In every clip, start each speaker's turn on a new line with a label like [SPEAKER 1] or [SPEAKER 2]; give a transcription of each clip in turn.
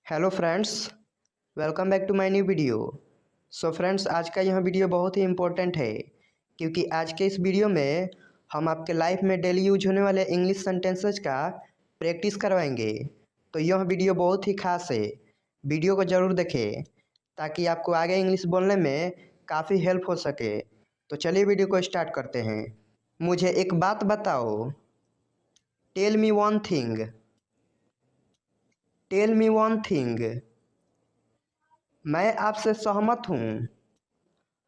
[SPEAKER 1] Hello friends, welcome back to my new video. So friends, आज का यह video बहुत ही इम्पोर्टेंट है क्योंकि आज के इस वीडियो में हम आपके लाइफ में डेली यूज होने वाले इंग्लिश सेंटेंसेस का प्रैक्टिस करवाएंगे। तो यह वीडियो बहुत ही खास है, वीडियो को ज़रूर देखें ताकि आपको आगे इंग्लिश बोलने में काफ़ी हेल्प हो सके। तो चलिए वीडियो को स्टार्ट करते हैं। मुझे एक बात बताओ। Tell me one thing. Tell me one thing. मैं आपसे सहमत हूँ।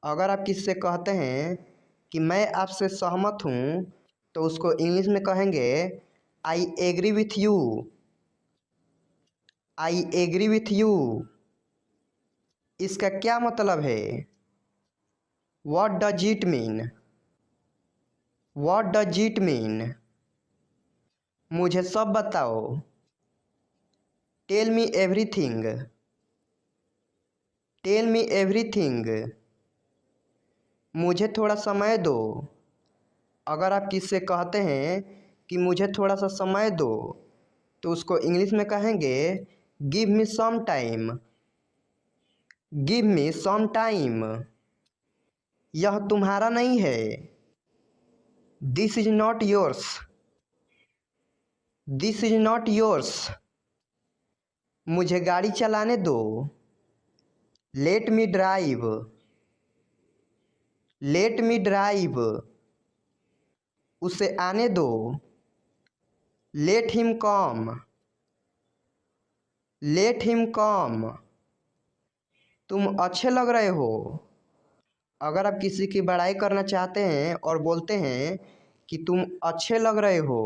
[SPEAKER 1] अगर आप किसी से कहते हैं कि मैं आपसे सहमत हूँ तो उसको इंग्लिश में कहेंगे I agree with you. I agree with you. इसका क्या मतलब है? What does it mean? What does it mean? मुझे सब बताओ। Tell me everything. Tell me everything. मुझे थोड़ा समय दो। अगर आप किसी से कहते हैं कि मुझे थोड़ा सा समय दो तो उसको इंग्लिश में कहेंगे give me some time. Give me some time. यह तुम्हारा नहीं है। This is not yours. This is not yours. मुझे गाड़ी चलाने दो। Let me drive. Let me drive. उसे आने दो। Let him come. Let him come. तुम अच्छे लग रहे हो। अगर आप किसी की बड़ाई करना चाहते हैं और बोलते हैं कि तुम अच्छे लग रहे हो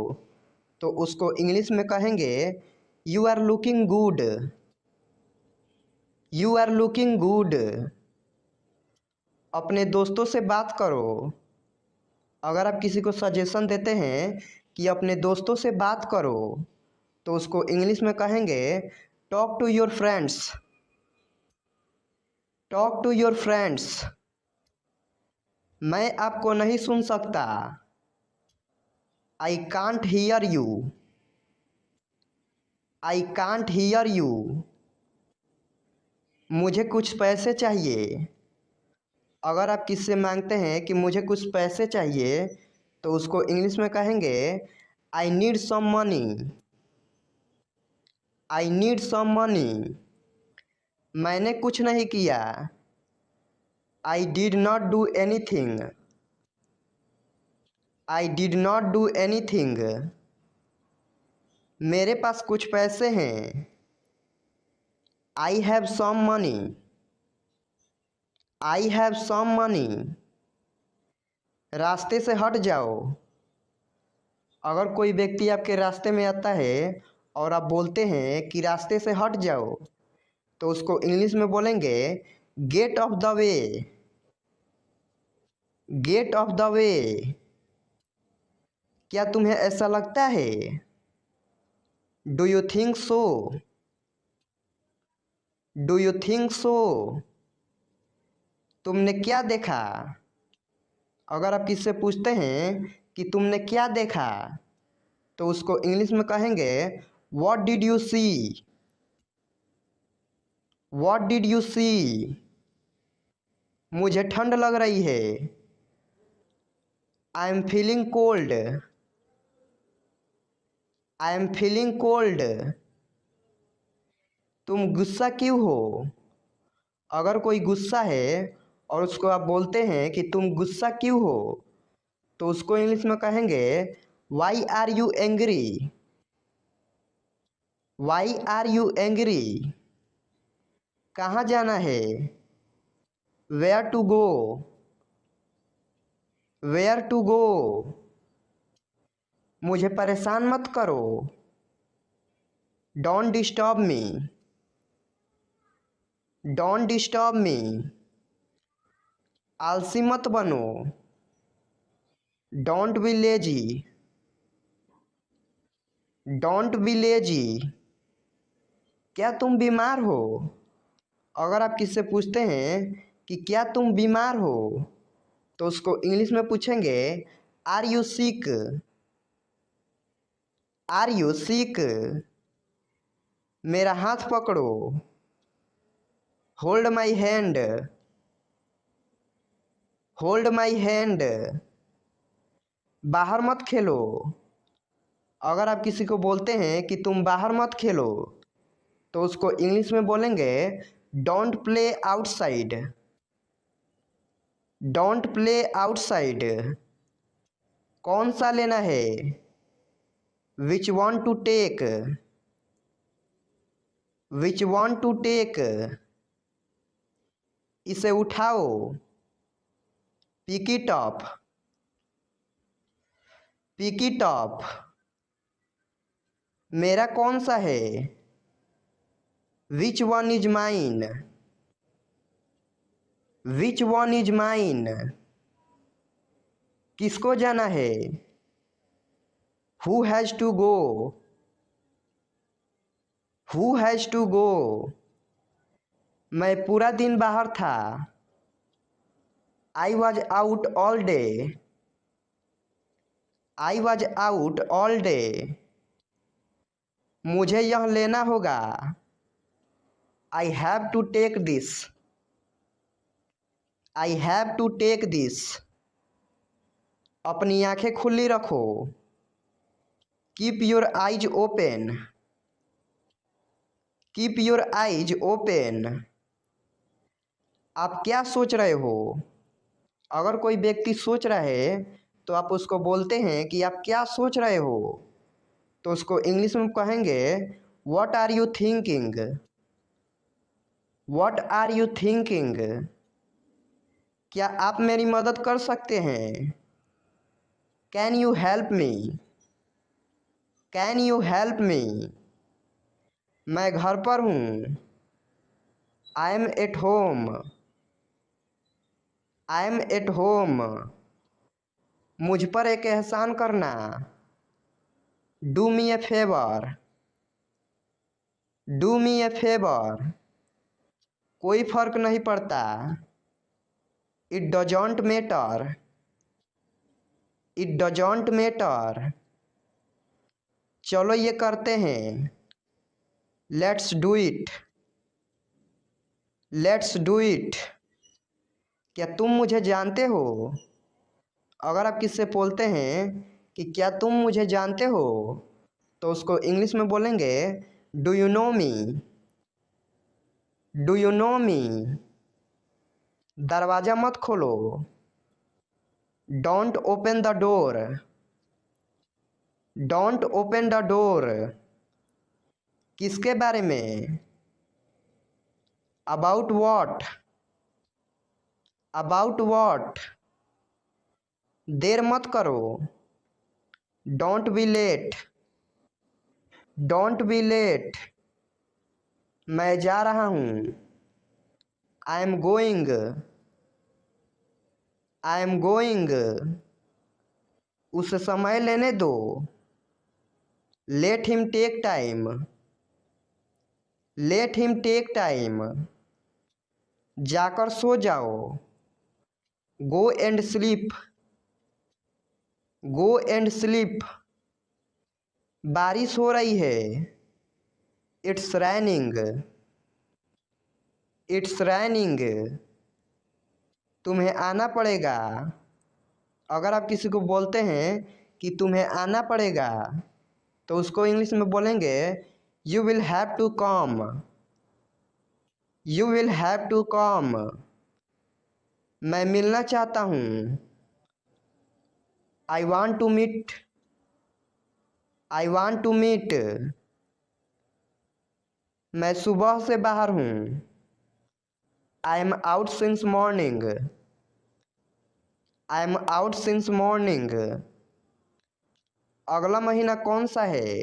[SPEAKER 1] तो उसको इंग्लिश में कहेंगे you are looking good. You are looking good. अपने दोस्तों से बात करो। अगर आप किसी को सजेशन देते हैं कि अपने दोस्तों से बात करो तो उसको इंग्लिश में कहेंगे talk to your friends. Talk to your friends. मैं आपको नहीं सुन सकता। I can't hear you. I can't hear you. मुझे कुछ पैसे चाहिए। अगर आप किससे मांगते हैं कि मुझे कुछ पैसे चाहिए तो उसको इंग्लिश में कहेंगे I need some money. I need some money. मैंने कुछ नहीं किया। I did not do anything. I did not do anything. मेरे पास कुछ पैसे हैं। I have some money. I have some money. रास्ते से हट जाओ। अगर कोई व्यक्ति आपके रास्ते में आता है और आप बोलते हैं कि रास्ते से हट जाओ तो उसको इंग्लिश में बोलेंगे get off the way. Get off the way. क्या तुम्हें ऐसा लगता है? Do you think so? Do you think so? तुमने क्या देखा? अगर आप किससे पूछते हैं कि तुमने क्या देखा तो उसको इंग्लिश में कहेंगे what did you see? What did you see? मुझे ठंड लग रही है। I am feeling cold. I am feeling cold. तुम गुस्सा क्यों हो? अगर कोई गुस्सा है और उसको आप बोलते हैं कि तुम गुस्सा क्यों हो तो उसको इंग्लिश में कहेंगे why are you angry? Why are you angry? कहाँ जाना है? Where to go? Where to go? मुझे परेशान मत करो। Don't disturb me. Don't disturb me. आलसी मत बनो। Don't be lazy. Don't be lazy. क्या तुम बीमार हो? अगर आप किससे पूछते हैं कि क्या तुम बीमार हो तो उसको इंग्लिश में पूछेंगे are you sick? Are you sick? मेरा हाथ पकड़ो, hold my hand, hold my hand. बाहर मत खेलो। अगर आप किसी को बोलते हैं कि तुम बाहर मत खेलो, तो उसको इंग्लिश में बोलेंगे don't play outside, don't play outside. कौन सा लेना है, which one to take, which one to take. इसे उठाओ, pick it up, pick it up. मेरा कौन सा है, which one is mine, which one is mine. किसको जाना है, who has to go, who has to go. मैं पूरा दिन बाहर था, I was out all day, I was out all day. मुझे यह लेना होगा, I have to take this, I have to take this. अपनी आंखें खुली रखो, keep your eyes open, keep your eyes open. आप क्या सोच रहे हो। अगर कोई व्यक्ति सोच रहा है तो आप उसको बोलते हैं कि आप क्या सोच रहे हो, तो उसको इंग्लिश में कहेंगे what are you thinking, what are you thinking. क्या आप मेरी मदद कर सकते हैं, can you help me, can you help me. मैं घर पर हूँ, I am at home, I am at home. मुझ पर एक एहसान करना, do me a favour, do me a favour. कोई फर्क नहीं पड़ता, it doesn't matter, it doesn't matter. चलो ये करते हैं, let's do it, let's do it. क्या तुम मुझे जानते हो। अगर आप किससे बोलते हैं कि क्या तुम मुझे जानते हो, तो उसको इंग्लिश में बोलेंगे do you know me, do you know me. दरवाज़ा मत खोलो, don't open the door, don't open the door. किसके बारे में, अबाउट वॉट, अबाउट वॉट। देर मत करो, don't be late, don't be late. मैं जा रहा हूँ, I am going, I am going. उसे समय लेने दो, let him take time, let him take time. जाकर सो जाओ, go and sleep, go and sleep. बारिश हो रही है, इट्स रैनिंग, इट्स रैनिंग। तुम्हें आना पड़ेगा। अगर आप किसी को बोलते हैं कि तुम्हें आना पड़ेगा, तो उसको इंग्लिश में बोलेंगे you will have to come, you will have to come. मैं मिलना चाहता हूँ, I want to meet, I want to meet. मैं सुबह से बाहर हूँ, I am out since morning, I am out since morning. अगला महीना कौन सा है।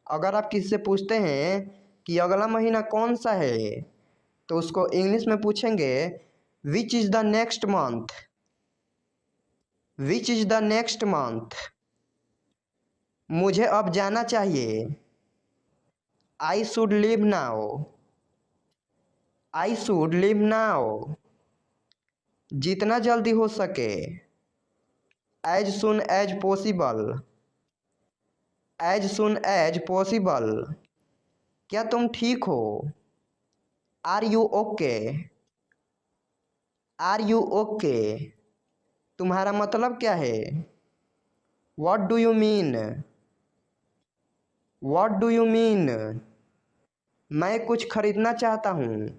[SPEAKER 1] अगर आप किसी से पूछते हैं कि अगला महीना कौन सा है, तो उसको इंग्लिश में पूछेंगे which is the next month, which is the next month. मुझे अब जाना चाहिए, I should leave now, I should leave now. जितना जल्दी हो सके, as soon as possible, as soon as possible. क्या तुम ठीक हो? Are you okay? Are you okay? तुम्हारा मतलब क्या है? What do you mean? What do you mean? मैं कुछ खरीदना चाहता हूँ।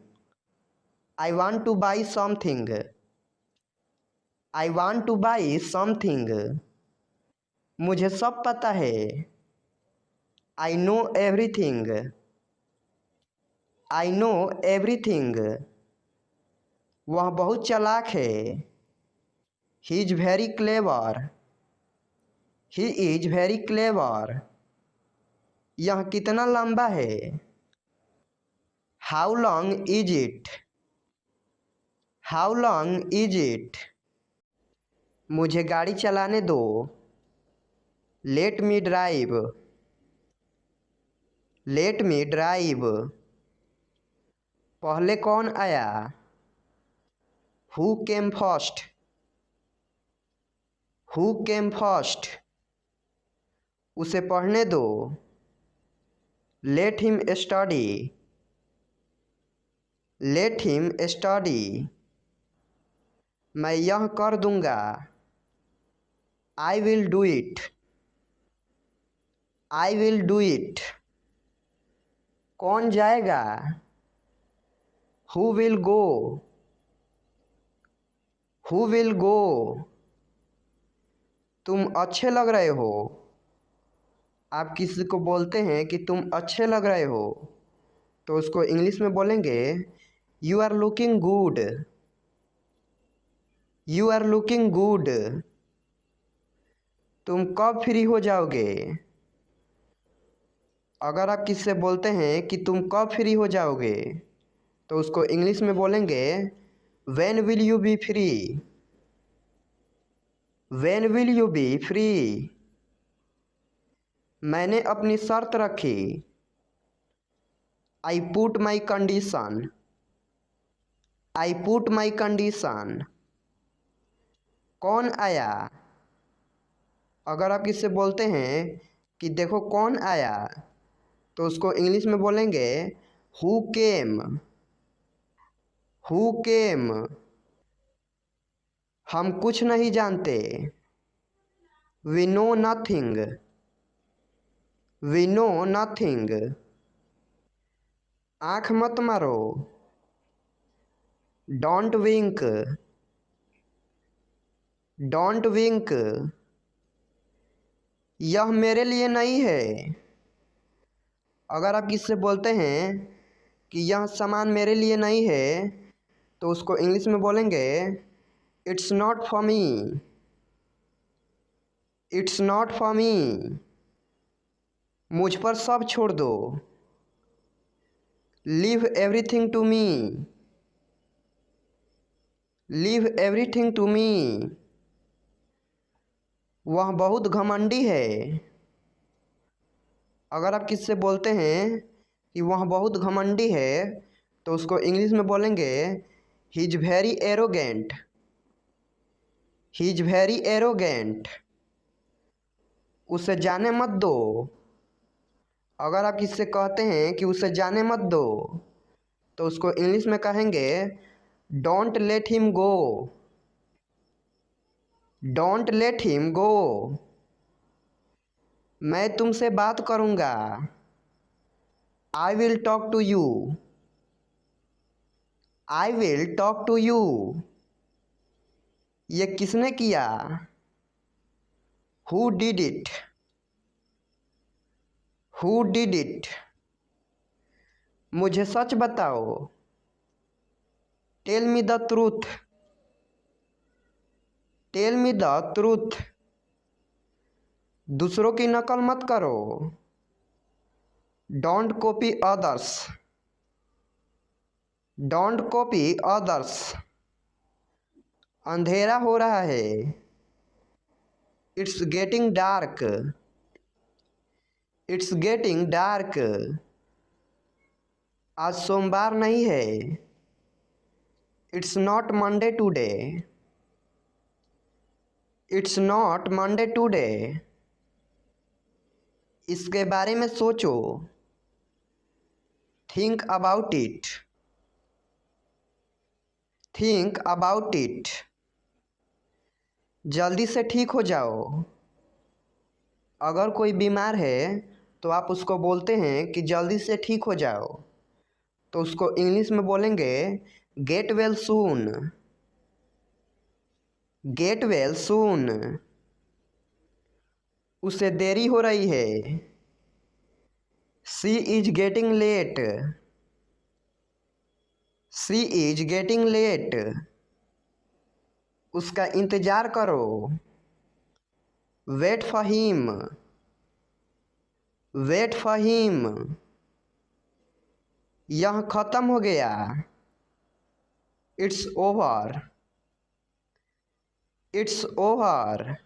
[SPEAKER 1] I want to buy something. I want to buy something. मुझे सब पता है। I know everything. I know everything. वह बहुत चालाक है। He is very clever. He is very clever. यह कितना लंबा है? How long is it? How long is it? मुझे गाड़ी चलाने दो। Let me drive. Let me drive. पहले कौन आया? Who came first? Who came first? उसे पढ़ने दो। Let him study. Let him study. मैं यह कर दूंगा। I will do it. I will do it. कौन जाएगा? Who will go? Who will go? तुम अच्छे लग रहे हो। आप किसी को बोलते हैं कि तुम अच्छे लग रहे हो, तो उसको इंग्लिश में बोलेंगे you are looking good. You are looking good. तुम कब फ्री हो जाओगे? अगर आप किसी से बोलते हैं कि तुम कब फ्री हो जाओगे, तो उसको इंग्लिश में बोलेंगे when will you B free. When will you B free. मैंने अपनी शर्त रखी। I put my condition. I put my condition. कौन आया? अगर आप किससे बोलते हैं कि देखो कौन आया, तो उसको इंग्लिश में बोलेंगे हु केम। Who came. हम कुछ नहीं जानते। We know nothing. We know nothing. आँख मत मारो। Don't wink. Don't wink. यह मेरे लिए नहीं है। अगर आप किससे बोलते हैं कि यह सामान मेरे लिए नहीं है, तो उसको इंग्लिश में बोलेंगे it's not for me. It's not for me. मुझ पर सब छोड़ दो। Leave everything to me. Leave everything to me. वह बहुत घमंडी है। अगर आप किससे बोलते हैं कि वह बहुत घमंडी है, तो उसको इंग्लिश में बोलेंगे he is very arrogant. He is very arrogant. उसे जाने मत दो। अगर आप किससे कहते हैं कि उसे जाने मत दो, तो उसको इंग्लिश में कहेंगे don't let him go. Don't let him go. मैं तुमसे बात करूँगा। I will talk to you. I will talk to you. ये किसने किया? Who did it? Who did it? मुझे सच बताओ। Tell me the truth. Tell me the truth. दूसरों की नकल मत करो। Don't copy others. Don't copy others. अंधेरा हो रहा है। It's getting dark. It's getting dark. आज सोमवार नहीं है। It's not Monday today. It's not Monday today. इसके बारे में सोचो। Think about it, think about it. जल्दी से ठीक हो जाओ। अगर कोई बीमार है तो आप उसको बोलते हैं कि जल्दी से ठीक हो जाओ, तो उसको इंग्लिश में बोलेंगे get well soon, get well soon. उसे देरी हो रही है, she is getting late, she is getting late. उसका इंतज़ार करो, wait for him, wait for him. यह खत्म हो गया, इट्स ओवर, इट्स ओवर।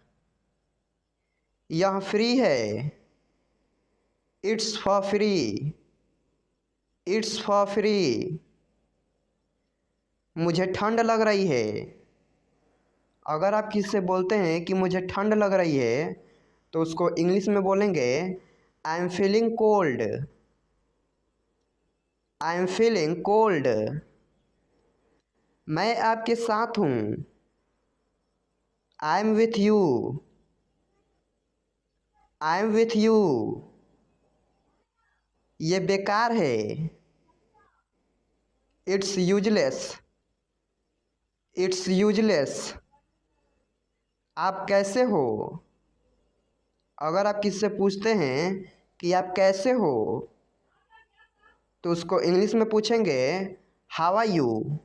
[SPEAKER 1] यह फ्री है, it's for free, it's for free. मुझे ठंड लग रही है। अगर आप किसी से बोलते हैं कि मुझे ठंड लग रही है, तो उसको इंग्लिश में बोलेंगे आई am feeling cold, I am feeling cold. मैं आपके साथ हूँ, I am with you, I am with you. ये बेकार है, इट्स यूजलेस, इट्स यूजलेस। आप कैसे हो? अगर आप किसी से पूछते हैं कि आप कैसे हो, तो उसको इंग्लिश में पूछेंगे how are you,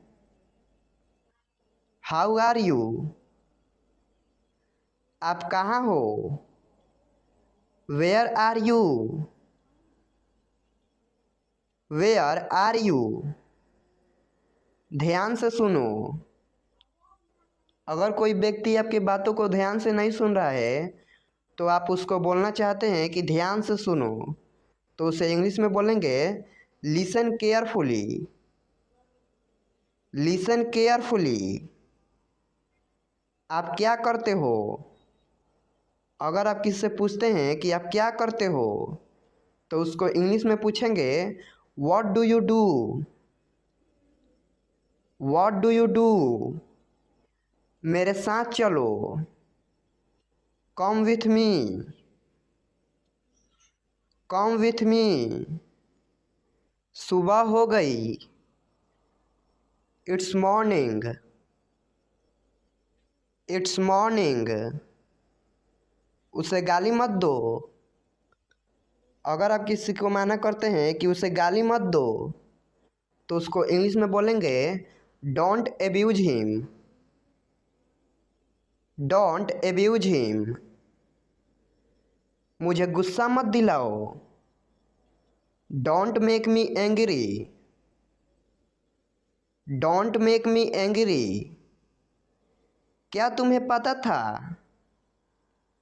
[SPEAKER 1] how are you. आप कहाँ हो? Where are you, where are you. ध्यान से सुनो। अगर कोई व्यक्ति आपकी बातों को ध्यान से नहीं सुन रहा है, तो आप उसको बोलना चाहते हैं कि ध्यान से सुनो, तो उसे इंग्लिश में बोलेंगे लिसन केयरफुली, लिसन केयरफुली। आप क्या करते हो? अगर आप किसी से पूछते हैं कि आप क्या करते हो, तो उसको इंग्लिश में पूछेंगे what do you do, what do you do. मेरे साथ चलो, come with me, come with me. सुबह हो गई, इट्स मॉर्निंग, इट्स मॉर्निंग। उसे गाली मत दो। अगर आप किसी को मना करते हैं कि उसे गाली मत दो, तो उसको इंग्लिश में बोलेंगे don't abuse him, don't abuse him. मुझे गुस्सा मत दिलाओ, don't make me angry, don't make me angry. क्या तुम्हें पता था?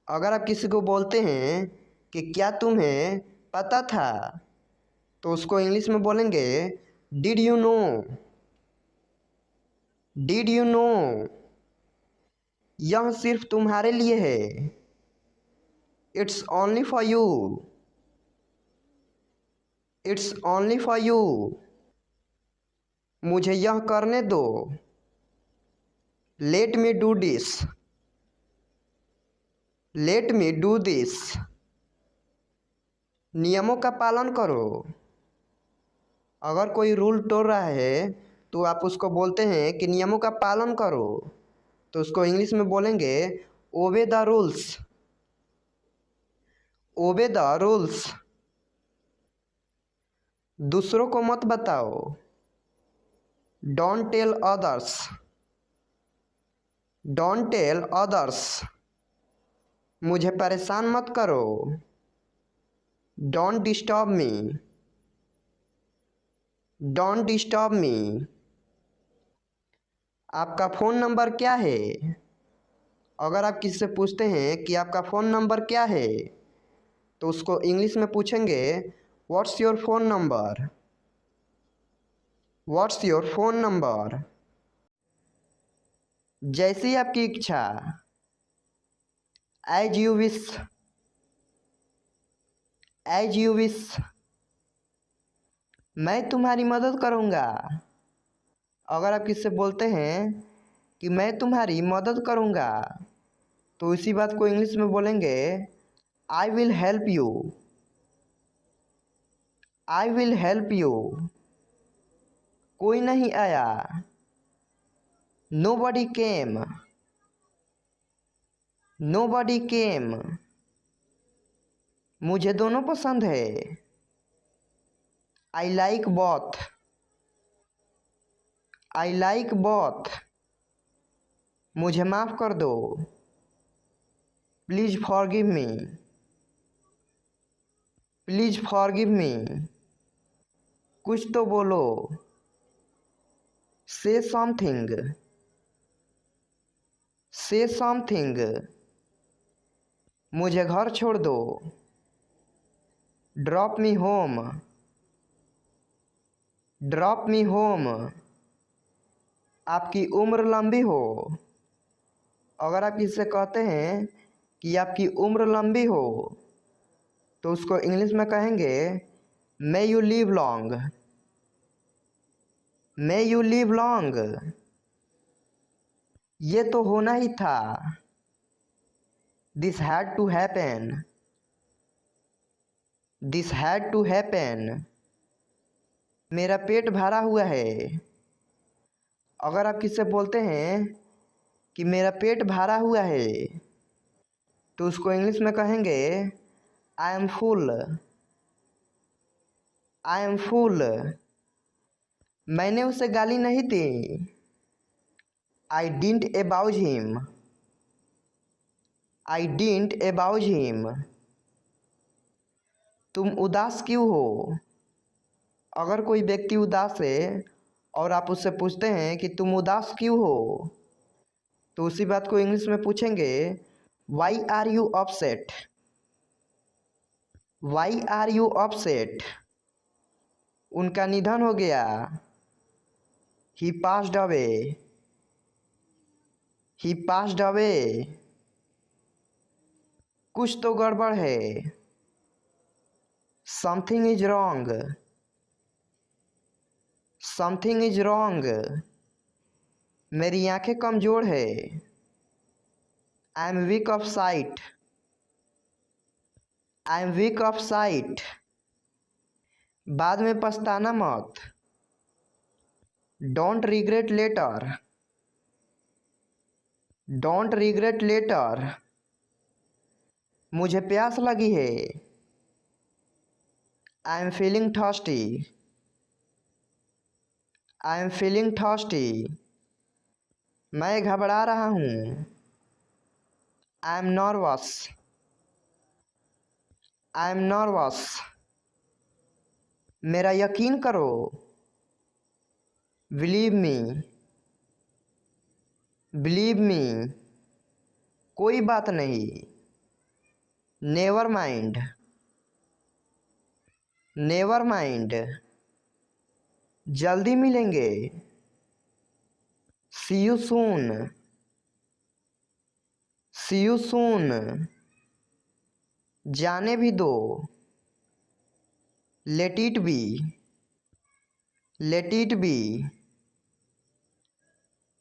[SPEAKER 1] अगर आप किसी को बोलते हैं कि क्या तुम्हें पता था, तो उसको इंग्लिश में बोलेंगे did you know, did you know. यह सिर्फ तुम्हारे लिए है, it's only for you, it's only for you. मुझे यह करने दो, let me do this, let me do this. नियमों का पालन करो। अगर कोई रूल तोड़ रहा है, तो आप उसको बोलते हैं कि नियमों का पालन करो, तो उसको इंग्लिश में बोलेंगे obey the rules, obey the rules. दूसरों को मत बताओ, don't tell others, don't tell others. मुझे परेशान मत करो, don't disturb me, don't disturb me. आपका फ़ोन नंबर क्या है? अगर आप किसी से पूछते हैं कि आपका फ़ोन नंबर क्या है, तो उसको इंग्लिश में पूछेंगे what's your phone number, what's your phone number. जैसी आपकी इच्छा, as you wish, as you wish. मैं तुम्हारी मदद करूँगा। अगर आप किससे बोलते हैं कि मैं तुम्हारी मदद करूँगा, तो इसी बात को इंग्लिश में बोलेंगे I will help you. I will help you. कोई नहीं आया। Nobody came. Nobody came. मुझे दोनों पसंद है। I like both. I like both. मुझे माफ़ कर दो। Please forgive me. Please forgive me. कुछ तो बोलो। से समथिंग। से समथिंग। मुझे घर छोड़ दो। Drop me home. Drop me home. आपकी उम्र लंबी हो। अगर आप इससे कहते हैं कि आपकी उम्र लंबी हो, तो उसको इंग्लिश में कहेंगे may you live long. May you live long. ये तो होना ही था। This had to happen. This had to happen. मेरा पेट भरा हुआ है। अगर आप किससे बोलते हैं कि मेरा पेट भरा हुआ है, तो उसको इंग्लिश में कहेंगे I am full. I am full. मैंने उसे गाली नहीं दी। I didn't abuse him. I didn't abuse him. तुम उदास क्यों हो। अगर कोई व्यक्ति उदास है और आप उससे पूछते हैं कि तुम उदास क्यों हो, तो उसी बात को इंग्लिश में पूछेंगे why are you upset. Why are you upset. उनका निधन हो गया। He passed away. He passed away. कुछ तो गड़बड़ है। Something is wrong. Something is wrong. मेरी आंखें कमज़ोर है। I am weak of sight. I am weak of sight. बाद में पछताना मत। Don't regret later. Don't regret later. मुझे प्यास लगी है। I am feeling thirsty. I am feeling thirsty. मैं घबरा रहा हूँ। I am nervous. I am nervous. मेरा यकीन करो। Believe me. Believe me. कोई बात नहीं। Never mind. Never mind. जल्दी मिलेंगे। See you soon. See you soon. जाने भी दो। Let it be. Let it be.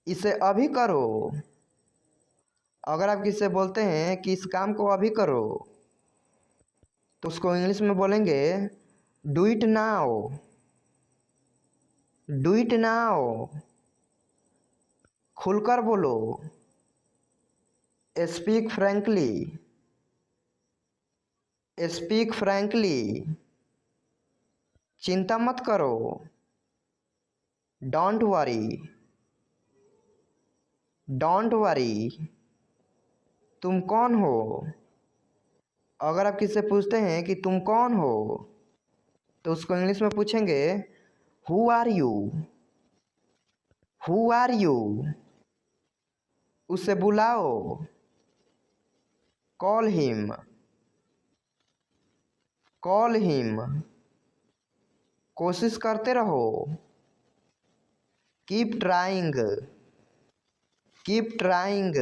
[SPEAKER 1] इसे अभी करो। अगर आप किससे बोलते हैं कि इस काम को अभी करो, तो उसको इंग्लिश में बोलेंगे do it now. Do it now. खुलकर बोलो। Speak frankly. Speak frankly. चिंता मत करो। Don't worry. Don't worry. तुम कौन हो। अगर आप किससे पूछते हैं कि तुम कौन हो, तो उसको इंग्लिश में पूछेंगे who are you. Who are you. उसे बुलाओ। Call him. Call him. कोशिश करते रहो। Keep trying. Keep trying.